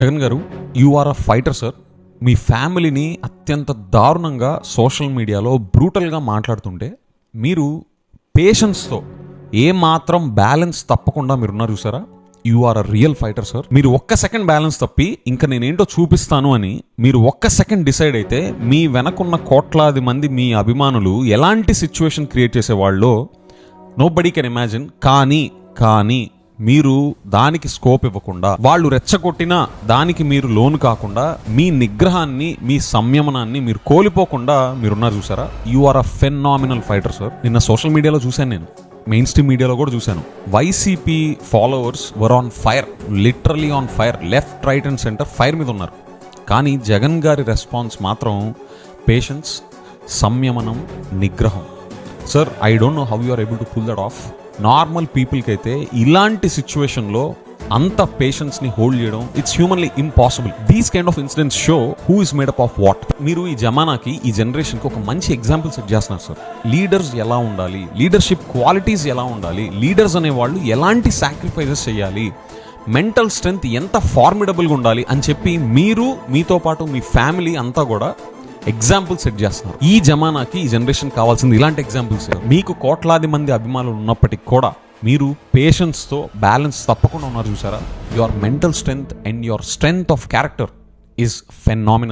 జగన్ గారు, you are a fighter sir. మీ ఫ్యామిలీని అత్యంత దారుణంగా సోషల్ మీడియాలో బ్రూటల్గా మాట్లాడుతుంటే మీరు పేషెన్స్తో ఏమాత్రం బ్యాలెన్స్ తప్పకుండా మీరున్నారు చూసారా. You are a real fighter sir. మీరు ఒక్క సెకండ్ బ్యాలెన్స్ తప్పి ఇంకా నేనేంటో చూపిస్తాను అని మీరు ఒక్క సెకండ్ డిసైడ్ అయితే మీ వెనకున్న కోట్లాది మంది మీ అభిమానులు ఎలాంటి సిచ్యువేషన్ క్రియేట్ చేసేవాళ్ళో నోబడీ కెన్ ఇమాజిన్. కానీ మీరు దానికి స్కోప్ ఇవ్వకుండా, వాళ్ళు రెచ్చగొట్టినా దానికి మీరు లోను కాకుండా, మీ నిగ్రహాన్ని, మీ సంయమనాన్ని మీరు కోల్పోకుండా మీరున్నారు చూసారా. You are a phenomenal fighter sir. నిన్న సోషల్ మీడియాలో చూశాను, నేను మెయిన్ స్ట్రీమ్ మీడియాలో కూడా చూశాను. YCP followers were on fire, literally on fire. Left, right and centre fire మీద ఉన్నారు. కానీ జగన్ గారి రెస్పాన్స్ మాత్రం పేషెన్స్, సంయమనం, నిగ్రహం. Sir, I don't know how you are able to pull that off. Normal పీపుల్కి అయితే ఇలాంటి సిచ్యువేషన్లో అంత పేషెన్స్ని హోల్డ్ చేయడం it's humanly impossible. These kind of incidents show who is made up of what. మీరు ఈ జమానాకి, ఈ జనరేషన్కి ఒక మంచి ఎగ్జాంపుల్ సెట్ చేస్తున్నారు సార్. లీడర్స్ ఎలా ఉండాలి, లీడర్షిప్ క్వాలిటీస్ ఎలా ఉండాలి, లీడర్స్ అనేవాళ్ళు ఎలాంటి సాక్రిఫైజెస్ చేయాలి, మెంటల్ స్ట్రెంగ్త్ ఎంత ఫార్మిడబుల్గా ఉండాలి అని చెప్పి మీరు, మీతో పాటు మీ ఫ్యామిలీ అంతా కూడా ఎగ్జాంపుల్ సెట్ చేస్తున్నారు. ఈ జమానాకి, ఈ జనరేషన్ కావాల్సింది ఇలాంటి ఎగ్జాంపుల్స్. మీకు కోట్లాది మంది అభిమానులు ఉన్నప్పటికీ కూడా మీరు పేషెన్స్తో బ్యాలెన్స్ తప్పకుండా ఉన్నారు చూసారా. Your mental strength and your strength of character is phenomenal.